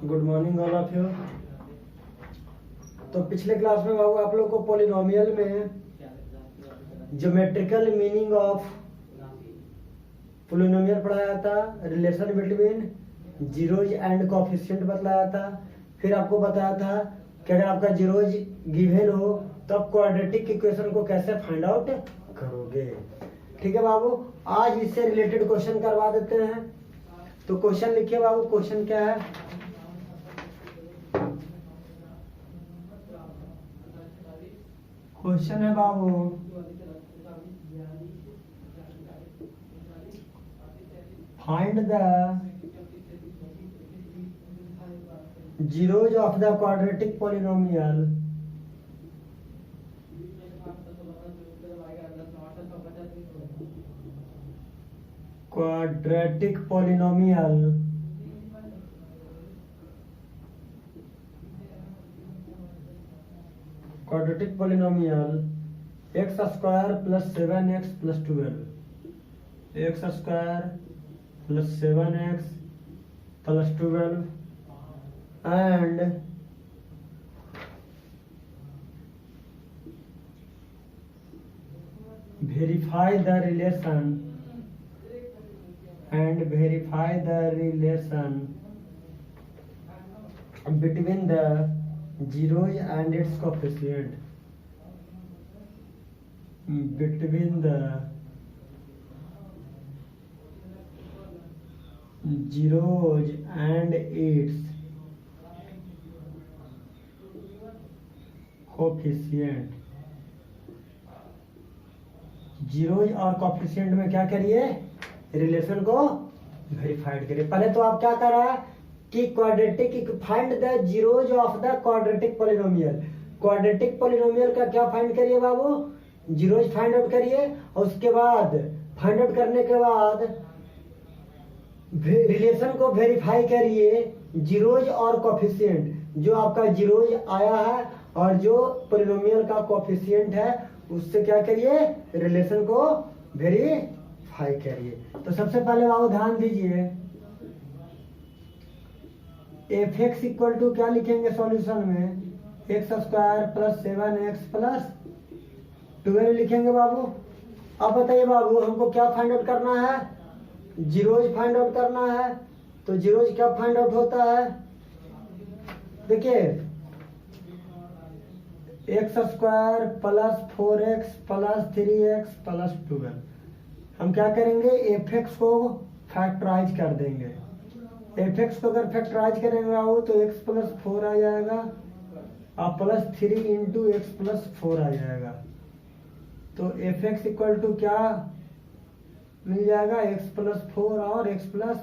Good morning all of you. तो पिछले class में बाबू आप लोग को पॉलिनोमियल में ज्योमेट्रिकल मीनिंग ऑफ पॉलिनोमियल पढ़ाया था, relation between zeros and coefficient बतलाया था। फिर आपको बताया था कि अगर आपका जीरोज गिवन हो तो आप क्वाड्रेटिक इक्वेशन को कैसे फाइंड आउट करोगे। ठीक है बाबू, आज इससे रिलेटेड क्वेश्चन करवा देते हैं। तो क्वेश्चन लिखिए बाबू, क्वेश्चन क्या है। क्वेश्चन है बाबू, find the zeros of the quadratic polynomial quadratic polynomial x square plus 7x plus 12, x square plus 7x plus 12 and verify the relation between the zeros and its coefficient, between the zeros and its coefficient. Zeros और coefficient में क्या करिए, relation को verified करिए। पहले तो आप क्या कर रहा है कि quadratic find the zeros of the quadratic polynomial. Quadratic polynomial का क्या फाइंड करिए बाबू, जीरोज फाइंड आउट करिए और उसके बाद फाइंड आउट करने के बाद रिलेशन को वेरीफाई करिए जीरोज और कोफिशिएंट। जो आपका जीरोज आया है और जो पॉलिनोमियल का कोएफिशिएंट है उससे क्या करिए, रिलेशन को वेरीफाई करिए। तो सबसे पहले बाबू ध्यान दीजिए, एफ एक्स इक्वल टू क्या लिखेंगे सॉल्यूशन में, x square plus 7x plus 12 लिखेंगे बाबू। अब बताइए बाबू हमको क्या फाइंड आउट करना है, जीरोज फाइंड आउट करना है। तो जीरोज क्या फाइंड आउट होता है, देखिए x square plus 4x plus 3x plus 12। हम क्या करेंगे, एफ एक्स को फैक्टराइज कर देंगे। एफ एक्स को अगर फैक्टराइज करेंगे बाबू तो x प्लस 4 आ जाएगा और प्लस 3 इंटू एक्स प्लस 4 आ जाएगा। तो एफ एक्स इक्वल टू क्या मिल जाएगा, x प्लस 4 और x प्लस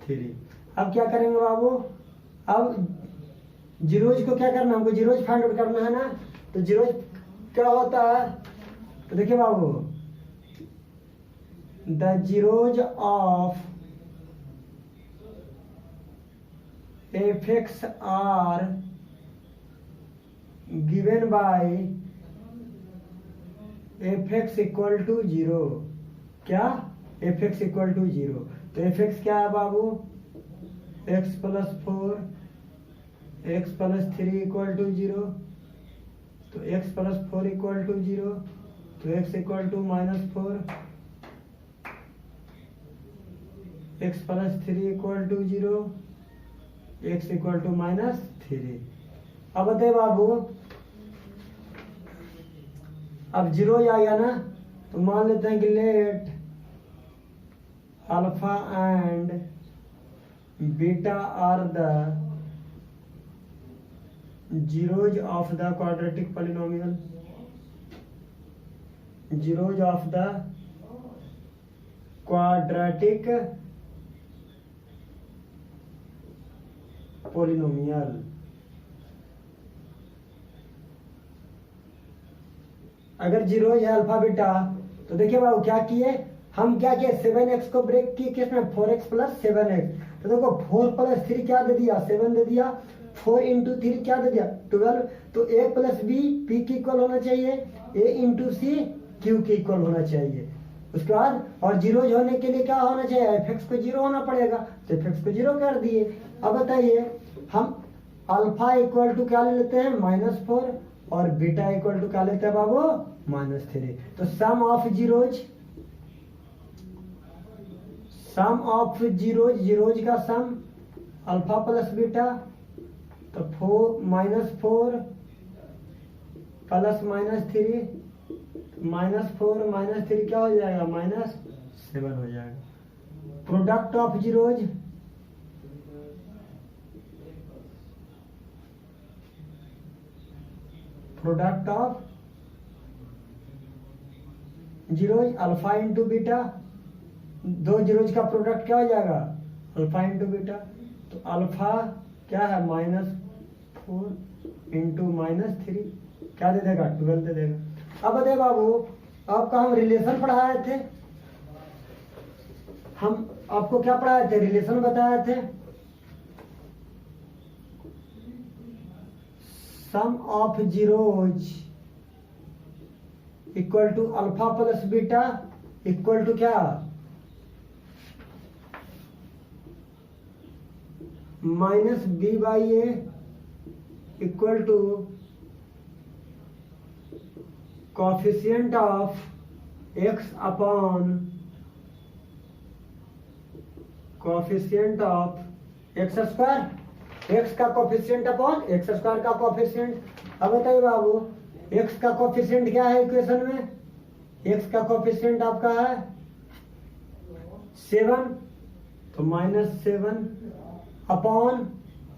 3। अब क्या करेंगे बाबू, अब जीरोज को क्या करना है, हमको जीरोज फाइंड आउट करना है ना। तो जीरोज क्या होता है, तो देखिए बाबू, the zeros of f x are given by f x equal to 0। क्या, एफ एक्स इक्वल टू 0। तो एफ एक्स क्या है बाबू, x plus 4 x plus 3 equal to 0। तो x प्लस 4 इक्वल टू 0, तो x equal to -4, x plus 3 equal to 0, x equal to -3। अब बताइए बाबू, अब जीरो आ गया ना, तो मान लेते हैं कि let alpha and beta are the zeros of the quadratic polynomial, zeros of the quadratic polynomial। अगर जीरोज है अल्फा बीटा, तो देखिए बाबू क्या किए, हम क्या किए, 7x को ब्रेक किए किसमें, 4x प्लस 7x। तो देखो 4 प्लस 3 क्या दे दिया, 7 दे दिया, 4 इंटू 3 क्या दे दिया, 12। तो a प्लस बी पी की इक्वल होना चाहिए, a इंटू सी क्यू की इक्वल होना चाहिए। उसके बाद और जीरो होने के लिए क्या होना चाहिए, एफ एक्स को जीरो होना पड़ेगा, तो एफ एक्स को जीरो कर दिए। अब बताइए हम अल्फा इक्वल टू क्या ले लेते हैं -4 और बीटा इक्वल टू क्या लेते हैं बाबू -3। तो सम ऑफ जीरोज जीरोज का सम अल्फा प्लस बीटा, तो -4 प्लस -3, -4 -3 क्या हो जाएगा -7 हो जाएगा। Product of zeros alpha into beta, दो जीरोज का प्रोडक्ट क्या हो जाएगा अल्फा इंटू बीटा। तो अल्फा क्या है -4 इंटू -3 क्या दे देगा 12 दे देगा। अब बताइए बाबू आपका हम रिलेशन पढ़ाए थे, हम आपको क्या पढ़ाए थे रिलेशन बताए थे। Sum of zeros equal to alpha plus beta equal to क्या -b/a equal to coefficient of x upon coefficient of x square, x का कोफिशिएंट अपॉन x स्क्वायर का कोफिशिएंट। अब बताइए बाबू x का कोफिशिएंट क्या है इक्वेशन में, x का कोफिशिएंट आपका है 7, तो -7 अपॉन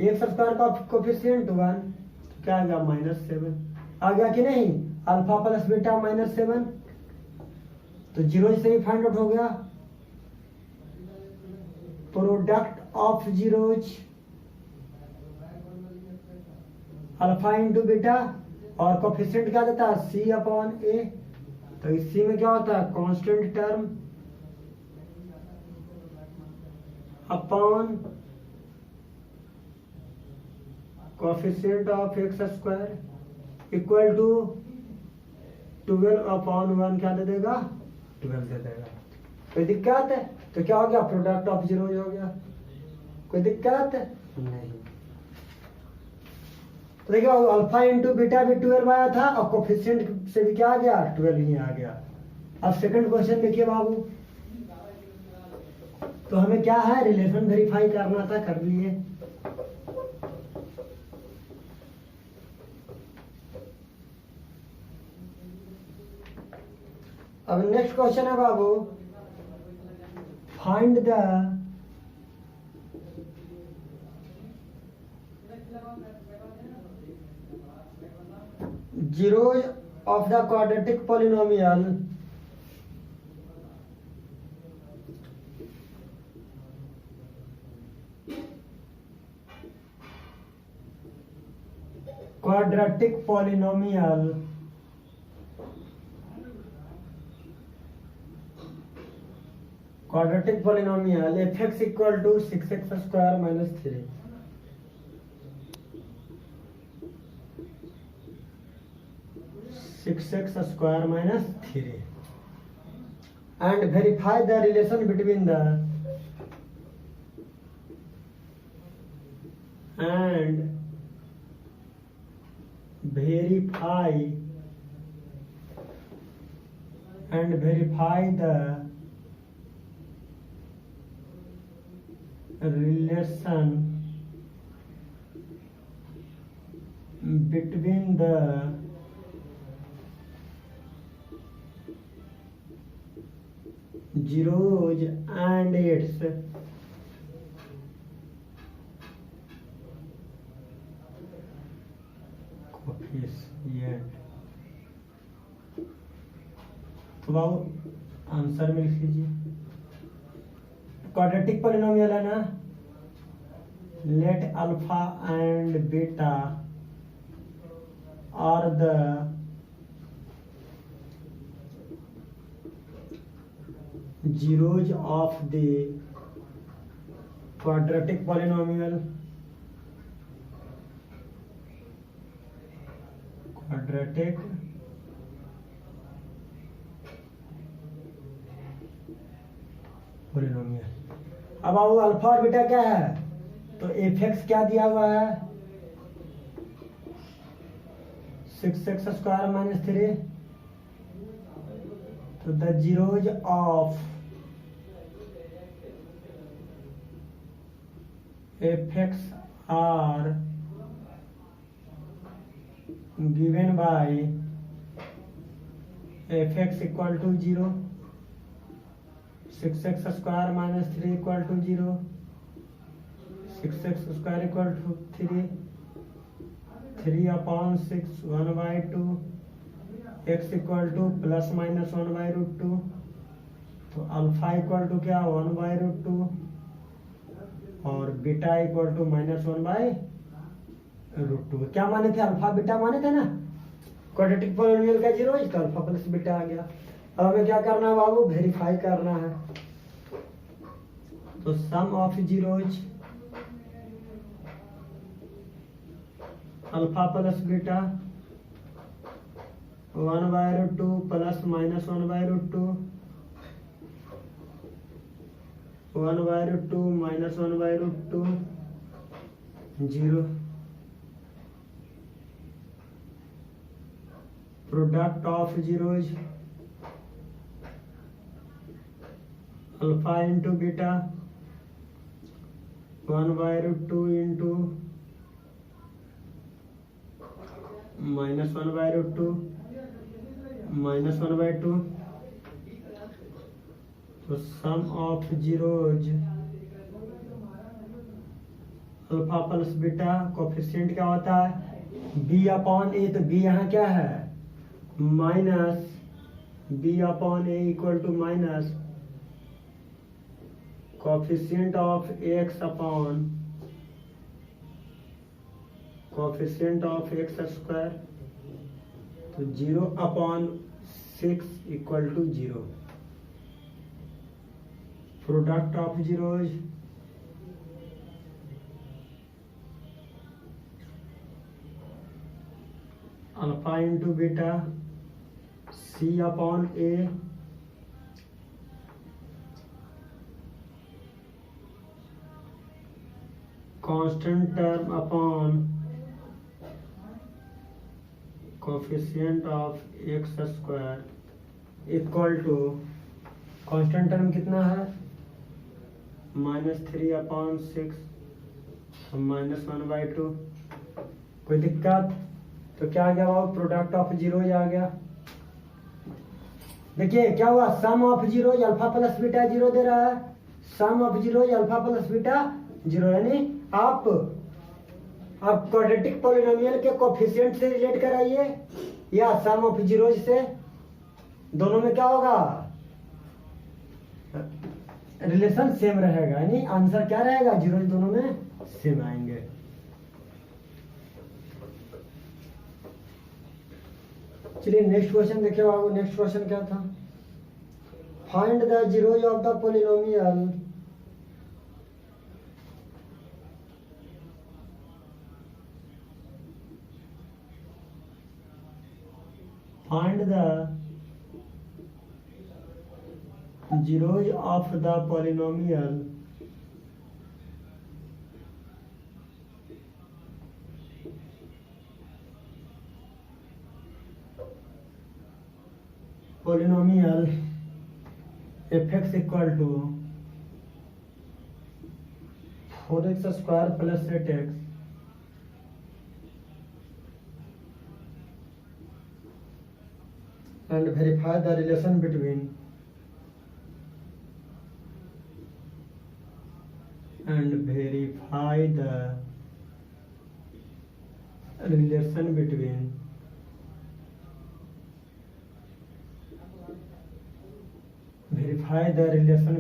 x स्क्वायर का कोफिशिएंट 1, तो क्या आ गया -7 आ गया कि नहीं। अल्फा प्लस बीटा -7, तो जीरोज से ही फाइंड आउट हो गया। Product of zeros alpha into beta और कोफिशिएंट क्या देता है c/a, तो इस c में क्या होता है constant term upon coefficient of x square equal to 12/1 क्या दे देगा 12 दे देगा। कोई दिक्कत है तो क्या हो गया प्रोडक्ट ऑफ जीरोज हो गया, कोई दिक्कत नहीं। तो देखिए अल्फा इंटू बीटा भी 12 आया था और कोफिशिएंट से भी क्या आ गया 12 ही आ गया। अब सेकंड क्वेश्चन देखिए बाबू, तो हमें क्या है रिलेशन वेरीफाई करना था, कर लिए। अब नेक्स्ट क्वेश्चन है बाबू, find the zeros of the quadratic polynomial fx equal to 6x square minus 3, and verify the relation between the verify the relation between the zeros and its coefficient। तो बाबू answer में लिख लीजिए, quadratic polynomial है ना, let alpha and beta are the zeros of the quadratic polynomial अब आओ alpha और beta क्या है तो एफ एक्स क्या दिया हुआ है 6x² माइनस 3, तो the zeros of f x are given by f(x) equal to 0, 6x² minus 3 equal to 0, 6x² equal to 3, 3/6 1/2, x equal to plus minus 1/√2, तो अल्फा इक्वल टू क्या 1/√2 और बीटा इक्वल टू -1/√2। क्या माने थे alpha beta माने थे ना quadratic polynomial का जीरो तो अल्फा प्लस बीटा आ गया। अब हमें क्या करना है बाबू वेरीफाई करना है। तो sum of zeros alpha plus beta 1/√2 plus minus 1/√2 1/√2 minus 1/√2 0। Product of zeros alpha into beta 1/√2 into minus 1/√2 minus 1/2। तो sum of zeros alpha plus beta coefficient क्या होता है b/a, तो b यहाँ क्या है minus b/a equal to minus coefficient of x upon coefficient of x², तो 0/6 equal to 0। Product of zeros alpha into beta c/a constant term upon coefficient of x² equal to constant term कितना है -3/6 -1/2। कोई दिक्कत? तो क्या आ गया बाबू प्रोडक्ट ऑफ जीरोज आ गया। देखिए क्या हुआ sum of zeros alpha plus beta 0 दे रहा है। Sum of zeros alpha plus beta 0 यानी आप क्वाड्रेटिक पॉलिनोमियल के कोफिशिएंट से रिलेट कराइए या सम ऑफ जीरोज से, दोनों में क्या होगा रिलेशन सेम रहेगा, यानी आंसर क्या रहेगा जीरोज दोनों में सेम आएंगे। चलिए नेक्स्ट क्वेश्चन देखिए बाबू। नेक्स्ट क्वेश्चन क्या था find the zeros of the polynomial find the zeros of the polynomial f(x) equal to 4x² plus 8x and verify the relation between verify the relation between verify the relation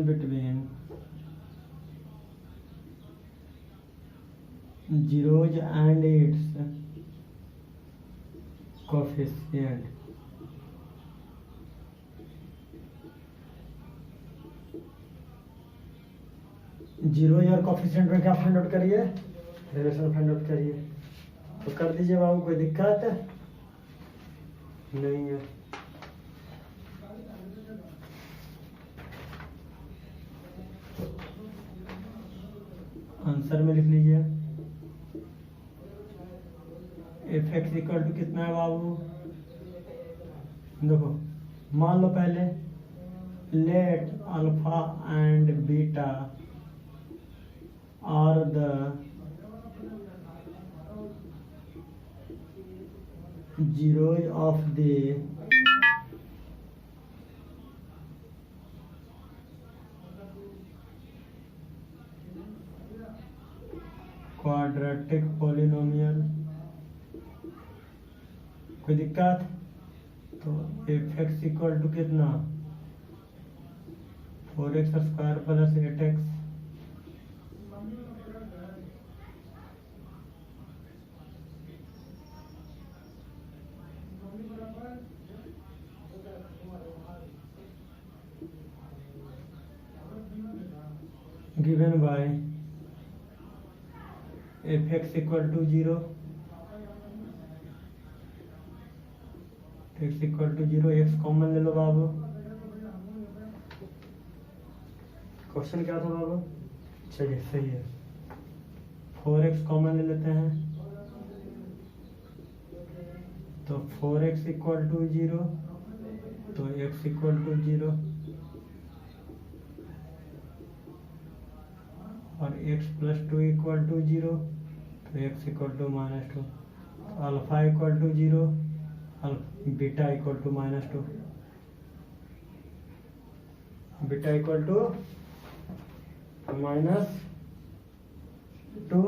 between zeros and its coefficient zero और coefficient में क्या find out करिए, relation find out करिए। तो कर दीजिए बाबू, कोई दिक्कत नहीं है। आंसर में लिख लीजिए एफ एक्स इक्वल टू कितना है बाबू। देखो मान लो पहले let alpha and beta are the zeros of the quadratic polynomial। कोई दिक्कत? तो एफ एक्स इक्वल टू कितना 4x square plus 8x given by fx equal to 0, x equal to 0, x common ले लो बाबू। क्वेश्चन क्या था बाबू? चलिए सही है, 4x कॉमन ले लेते हैं तो 4x इक्वल टू 0, तो x इक्वल टू 0 और x प्लस 2 इक्वल टू 0, तो x equal to -2, alpha equal to 0, beta equal to -2, beta equal to -2।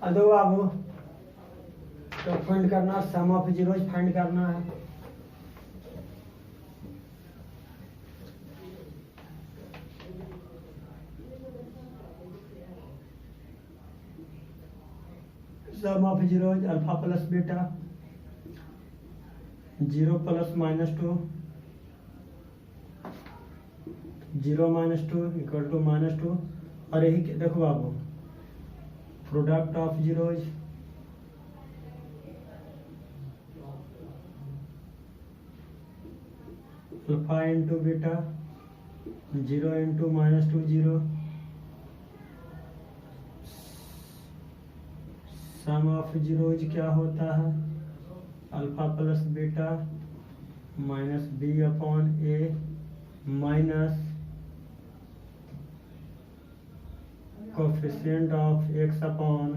अदो बाबू तो फाइंड करना, सम ऑफ जीरोज फाइंड करना है। Sum of zeros alpha plus beta 0 plus -2, 0 -2 equal to -2। और यही देखो बाबू product of zeros alpha into beta 0 into -2 0, sum of zeros क्या होता है alpha plus beta minus b upon a minus coefficient of x upon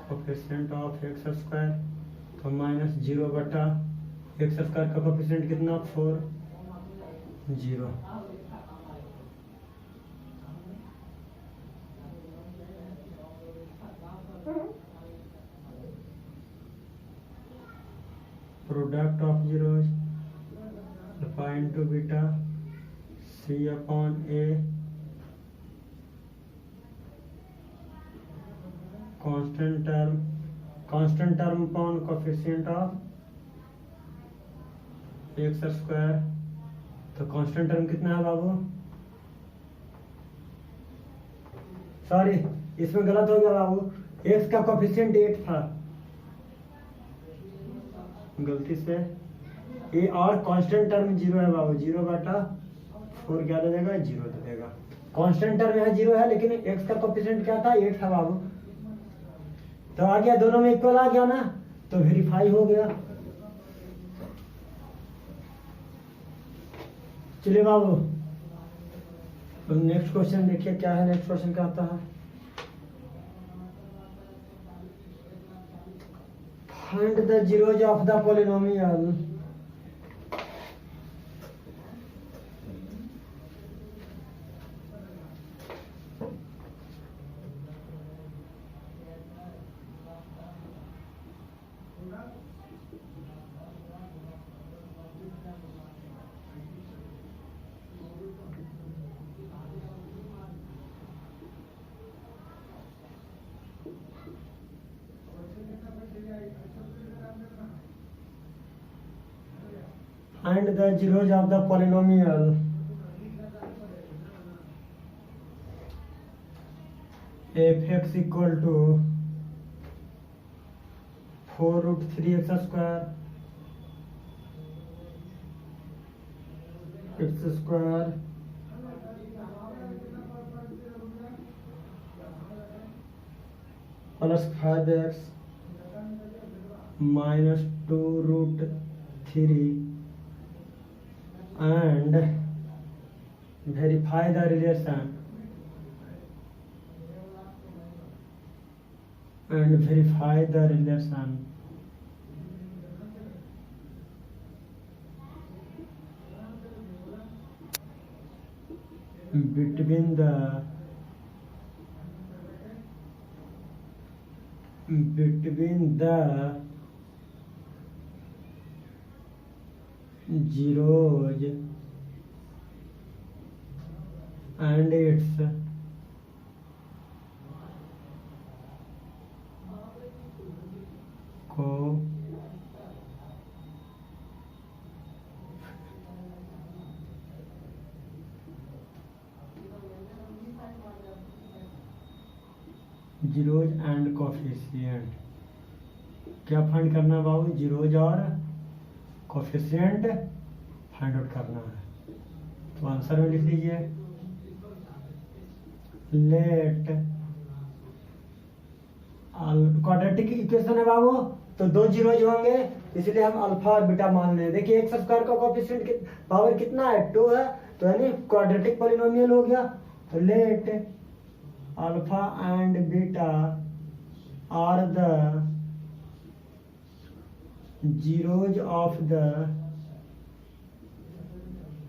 coefficient of x square, तो -0 बटा x square का कोफिशिएंट कितना 4 0। Product of zeros alpha into beta c upon a constant term upon coefficient of x square. तो constant term कितना है बाबू? Sorry इसमें गलत हो गया बाबू, x का कोफिशिएंट 8 था गलती से, ये और कांस्टेंट टर्म 0 है बाबू, 0 बटा 4 क्या दे देगा 0 दे देगा। कांस्टेंट टर्म यहाँ 0 है लेकिन x का कोफिशिएंट क्या था 8 था बाबू, तो आ गया, दोनों में इक्वल आ गया ना, तो वेरीफाई हो गया। चलिए बाबू तो नेक्स्ट क्वेश्चन देखिए क्या है। नेक्स्ट क्वेश्चन क्या आता है, find the zeros of the polynomial and the zeros of the polynomial f(x) equal to 4 root 3x square x square plus 5x minus 2 root 3 and verify the relation between the zeros and its co zeros and coefficient. क्या find करना बाबू? Zeros और coefficient find out करना है। तो answer में लिख लीजिए late quadratic equation है बाबू, तो 2 जीरोज होंगे, इसलिए हम अल्फा और बीटा मान लें। देखिए एक्स स्क्वायर का कोफिशिएंट पावर कितना है? 2 है, तो यानी क्वाड्रेटिक पॉलिनोमियल हो गया। तो let alpha and beta are the zeros of the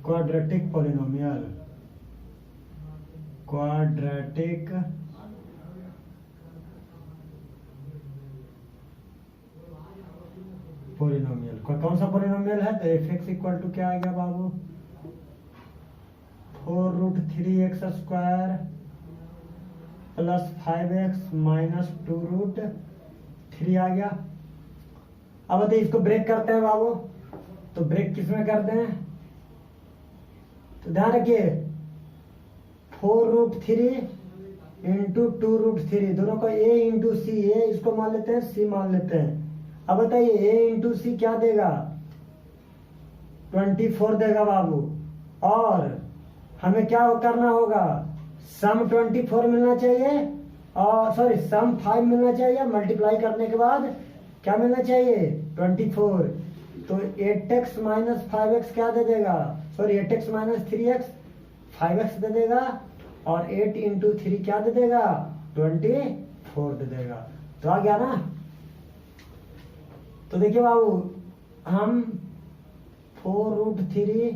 quadratic polynomial कौन सा पॉलिनोमियल है? तो f(x) इक्वल टू क्या आ गया बाबू? 4 root 3x square plus 5x minus 2 root 3 आ गया। अब बताइए इसको ब्रेक करते हैं बाबू, तो ब्रेक किसमें करते हैं? तो ध्यान रखिए 4 रूट 3 इंटू 2 रूट 3, दोनों को a इंटू सी, ए इसको मान लेते हैं, सी मान लेते हैं। अब बताइए a इंटू सी क्या देगा? 24 देगा बाबू। और हमें क्या करना होगा? सम 24 मिलना चाहिए, और सॉरी सम 5 मिलना चाहिए। मल्टीप्लाई करने के बाद क्या मिलना चाहिए? 24। तो 8x माइनस 5x क्या दे देगा? Sorry 8x minus 3x 5x दे देगा, और 8 इंटू 3 क्या दे देगा? 24 दे देगा। तो आ गया ना? तो देखिए बाबू हम 4 root 3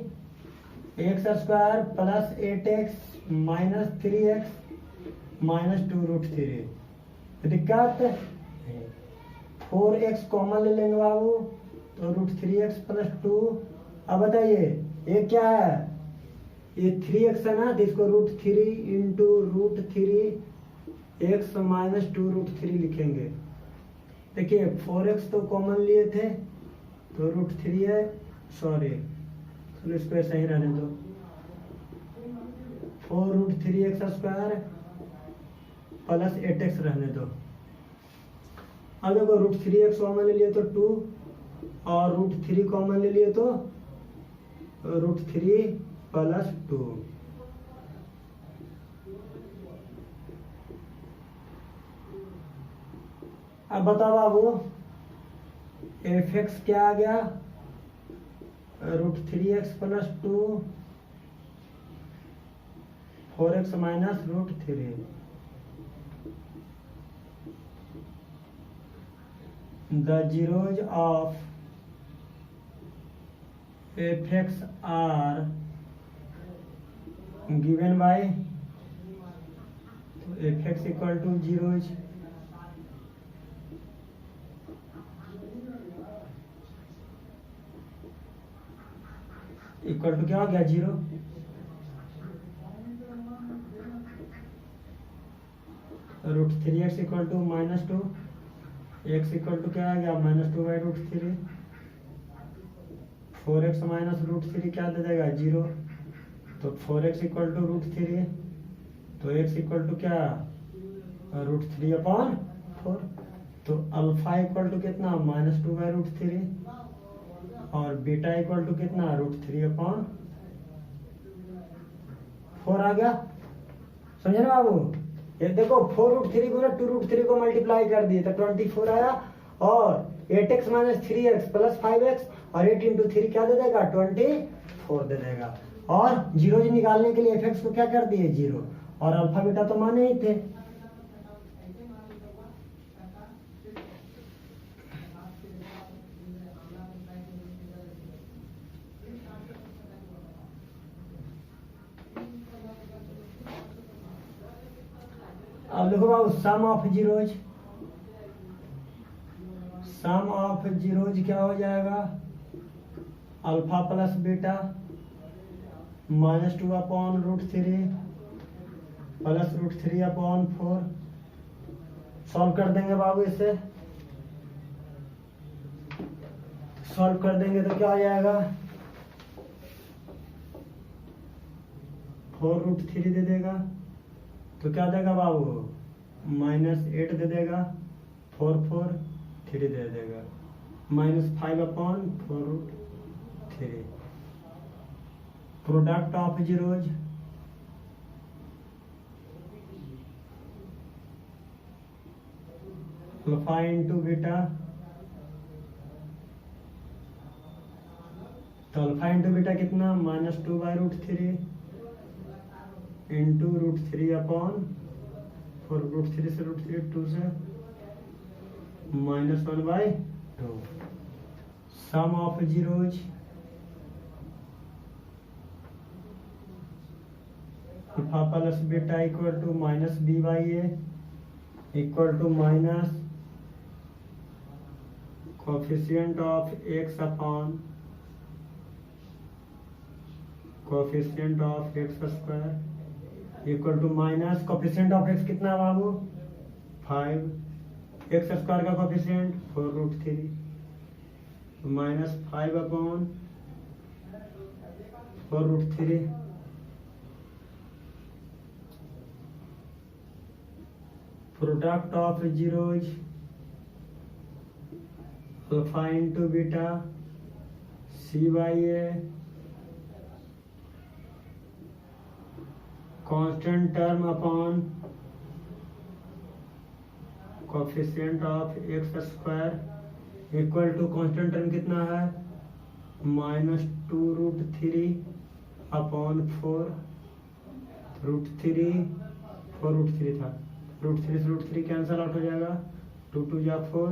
x square plus 8x minus 3x minus 2 root 3, दिक्कत 4x कॉमन ले लेंगे बाबू, तो रूट 3x प्लस 2। अब बताइए ये क्या है? ये 3x है ना, तो इसको root 3 into root 3 x minus 2 root 3 लिखेंगे। देखिए 4x तो कॉमन लिए थे, तो रूट 3 है, सॉरी चलो इसको ऐसा ही रहने दो। 4 root 3x square plus 8x रहने दो। अब देखो रूट 3x कॉमन ले लिए तो 2, और रूट 3 कॉमन ले लिए तो रूट 3 प्लस 2। अब बताओ बाबू f(x) क्या आ गया? Root 3x plus 2 4x minus root 3। The zeros of f(x) are given by f(x) equal to zeros equal to क्या हो गया? 0। Root 3x equal to minus 2, x equal to क्या आ गया? Minus 2 by root 3। 4x minus root three क्या दे देगा 0। तो 4x equal to root three, तो x इक्वल टू क्या रूट थ्री अपॉन 4। तो अल्फा इक्वल टू कितना -2/√3 और बीटा इक्वल टू कितना √3/4 आ गया। समझे ना बाबू? ये देखो 4√3 को ना 2√3 को मल्टीप्लाई कर दिए तो 24 आया, और 8x minus 3x plus 5x और 8 इंटू 3 क्या दे देगा 24 दे देगा। और जीरो निकालने के लिए fx को क्या कर दिए 0, और अल्फा बीटा तो माने ही थे। अब देखो बाबू sum of zeros, sum of zeros क्या हो जाएगा alpha plus beta -2/√3 plus √3/4। Solve कर देंगे बाबू, इसे सॉल्व कर देंगे तो क्या हो जाएगा 4√3 दे देगा, तो क्या देगा बाबू -8 दे देगा, 4/3 दे देगा, -5/4√3। Product of zeros, alpha into beta, तो अल्फा इंटू बीटा कितना -2/√3 इंटू √3/4। √3 से √3 2 से -1/2। Sum of zeros, alpha plus beta equal to -b/a equal to minus coefficient of x upon coefficient of x square equal to minus coefficient of x कितना बाबू 5, x square का coefficient 4√3 -5/4√3। Product of zeros, alpha into beta c/a constant term upon coefficient of x square equal to constant term कितना है -2√3/4 √3 4√3 था, √3 से √3 cancel out हो जाएगा, 2 2 जा 4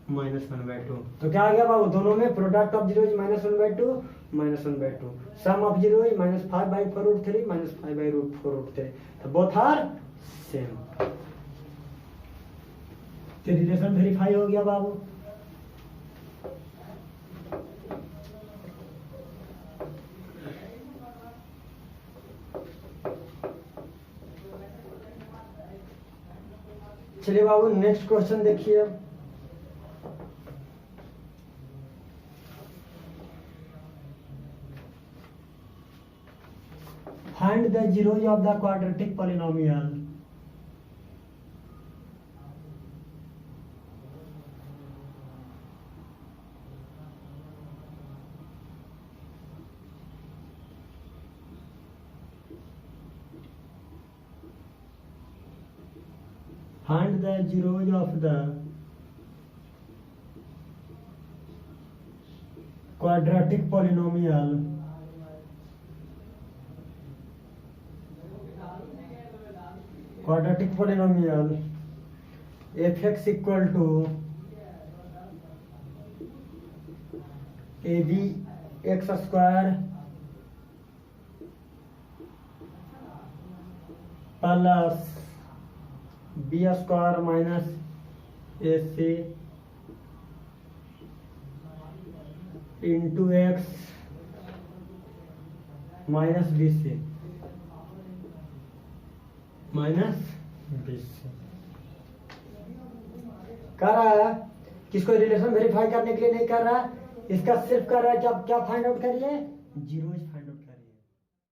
-1/2। तो क्या आ गया बाबू दोनों में product of zeros -1/2 sum of zeros -5/4√3 -5/4√3, तो बोथ आर सेम। तो रिलेशन वेरीफाई हो गया बाबू। चलिए बाबू नेक्स्ट क्वेश्चन देखिए। Find the zeros of the quadratic polynomial. Find the zeros of the quadratic polynomial fx equal to ab x square plus b square minus ac into x minus bc कर रहा है। किसको relation verify करने के लिए नहीं कर रहा है, इसका सिर्फ कर रहा है कि आप क्या फाइंड आउट करिए, जीरोज फाइंड